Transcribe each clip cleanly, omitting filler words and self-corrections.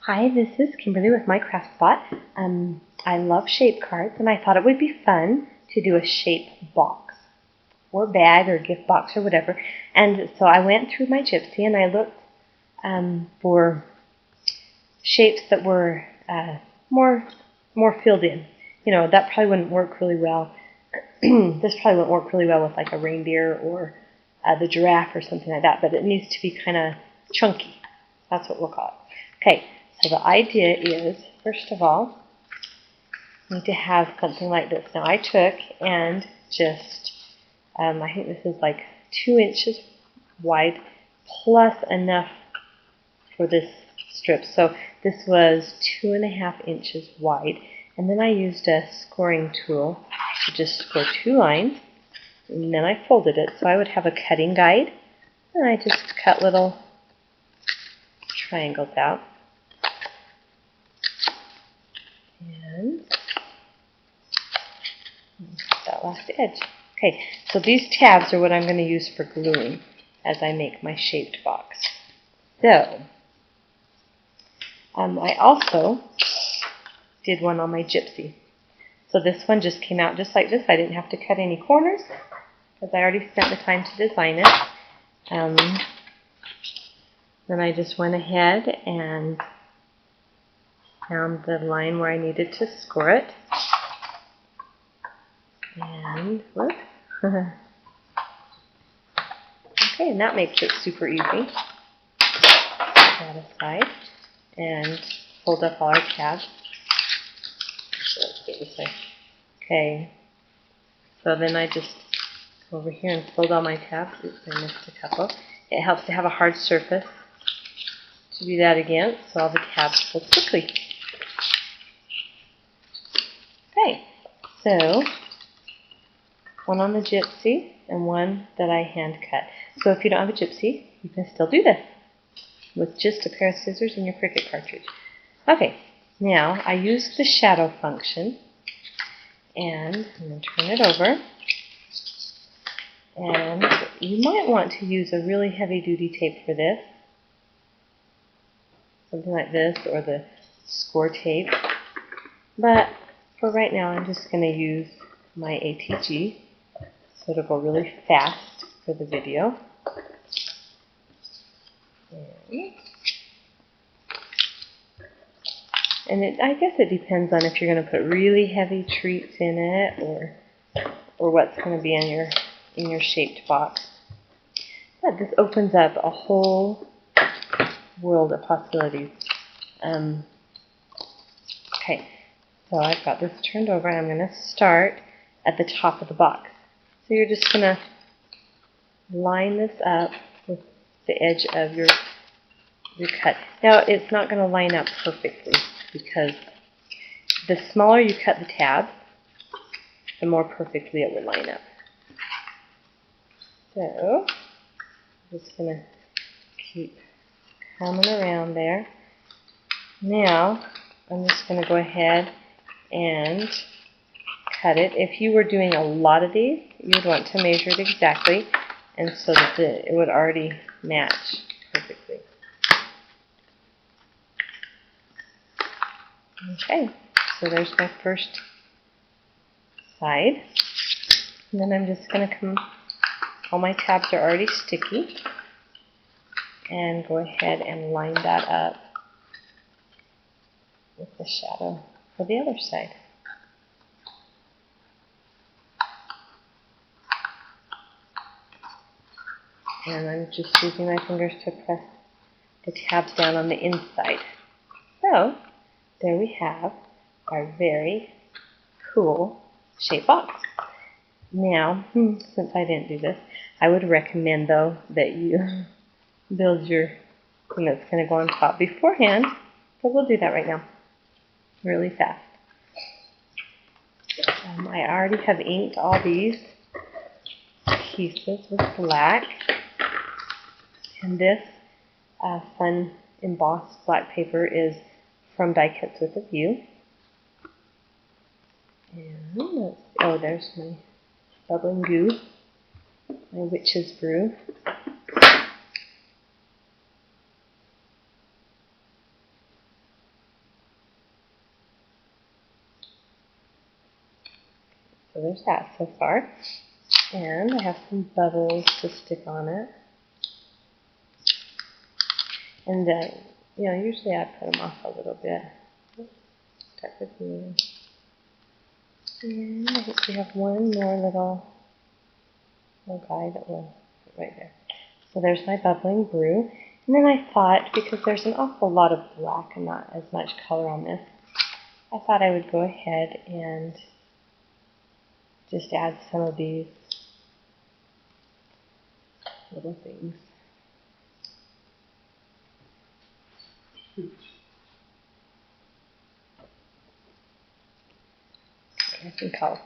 Hi, this is Kimberly with My Craft Spot. I love shape cards, and I thought it would be fun to do a shape box or bag or gift box or whatever. And so I went through my Gypsy and I looked for shapes that were more filled in. You know, that probably wouldn't work really well. This probably wouldn't work really well with like a reindeer or the giraffe or something like that, but it needs to be kind of chunky. That's what we'll call it. Okay, so the idea is, first of all, you need to have something like this. Now I took and just, I think this is like 2 inches wide plus enough for this strip. So this was 2.5 inches wide. And then I used a scoring tool to just score 2 lines. And then I folded it so I would have a cutting guide. And I just cut little triangles out. And that last edge. Okay, so these tabs are what I'm going to use for gluing as I make my shaped box. So, I also did one on my Gypsy. So this one just came out just like this. I didn't have to cut any corners because I already spent the time to design it. Then I just went ahead and found the line where I needed to score it. And whoop. Okay, and that makes it super easy. Put that aside and fold up all our tabs. So let's get this way. Okay, so then I just go over here and fold all my tabs. Oops, I missed a couple. It helps to have a hard surface to do that against, so all the tabs fold quickly. Okay, so one on the Gypsy and one that I hand cut. So if you don't have a Gypsy, you can still do this with just a pair of scissors and your Cricut cartridge. Okay, now I use the shadow function, and I'm going to turn it over. And you might want to use a really heavy-duty tape for this, something like this, or the score tape. But for right now, I'm just going to use my ATG, so it'll go really fast for the video. And I guess it depends on if you're going to put really heavy treats in it, or what's going to be in your shaped box. But this opens up a whole world of possibilities. Okay, so I've got this turned over, and I'm going to start at the top of the box. So you're just going to line this up with the edge of your cut. Now it's not going to line up perfectly because the smaller you cut the tab, the more perfectly it will line up. So I'm just going to keep coming around there. Now I'm just going to go ahead and cut it. If you were doing a lot of these, you would want to measure it exactly, and so that it would already match perfectly. Okay, so there's my first side. And then I'm just going to come, all my tabs are already sticky, and go ahead and line that up with the shadow for the other side. And I'm just using my fingers to press the tabs down on the inside. So, there we have our very cool shape box. Now, since I didn't do this, I would recommend, though, that you build your thing that's going to go on top beforehand, but we'll do that right now, really fast. I already have inked all these pieces with black, and this fun embossed black paper is from Die Cuts with a View. And oh, there's my bubbling goo, my witch's brew. there's that so far. And I have some bubbles to stick on it. And, usually I put them off a little bit. Start with you. And I think we have one more little guy that we'll put right there. So there's my bubbling brew. And then I thought, because there's an awful lot of black and not as much color on this, I thought I would go ahead and just add some of these little things. I think I'll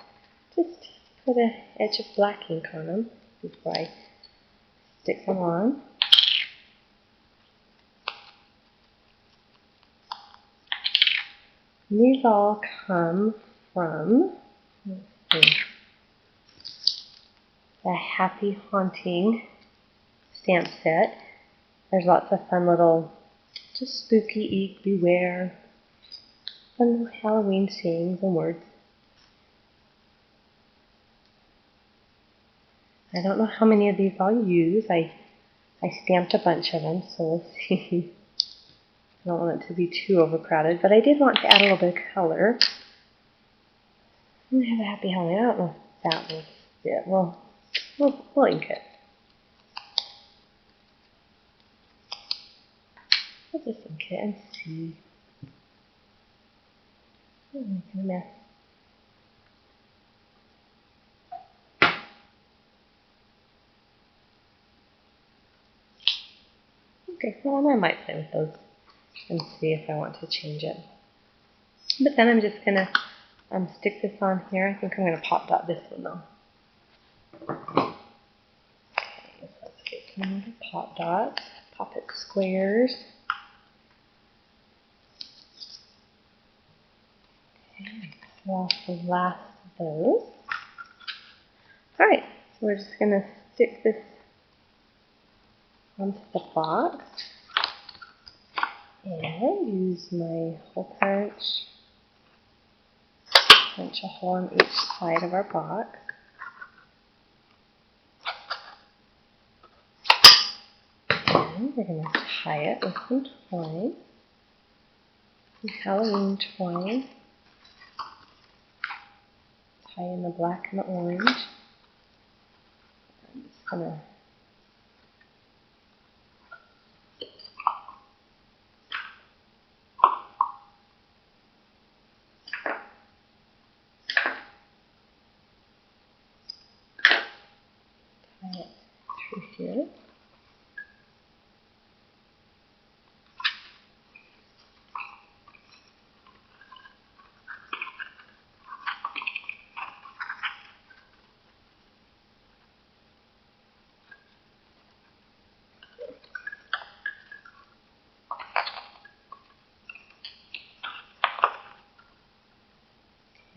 just put an edge of black ink on them before I stick them on. And these all come from, let's see, the Happy Haunting stamp set. There's lots of fun little, just spooky, eek, beware, fun little Halloween sayings and words. I don't know how many of these I'll use. I stamped a bunch of them, so we'll see. I don't want it to be too overcrowded, but I did want to add a little bit of color. I have a Happy Halloween. I don't know if that will fit. We'll ink it. I'll just ink it and see. I'm making a mess. Okay, well, I might play with those and see if I want to change it. But then I'm just going to stick this on here. I think I'm going to pop dot this one though. Okay, let's get some little pop dots. Pop it squares. Okay, so off the last of those. Alright, so we're just going to stick this onto the box and use my hole punch a hole on each side of our box. And we're going to tie it with some twine, some Halloween twine. Tie in the black and the orange. I'm just going to tie it through here.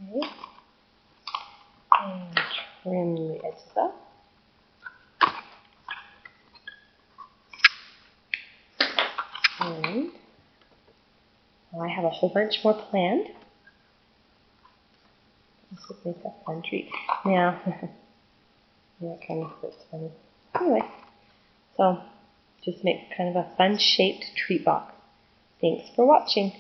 Okay. And trim the edges up. And I have a whole bunch more planned. This would make a fun treat. Now, yeah, it kind of looks funny. Anyway, so just make kind of a fun shaped treat box. Thanks for watching.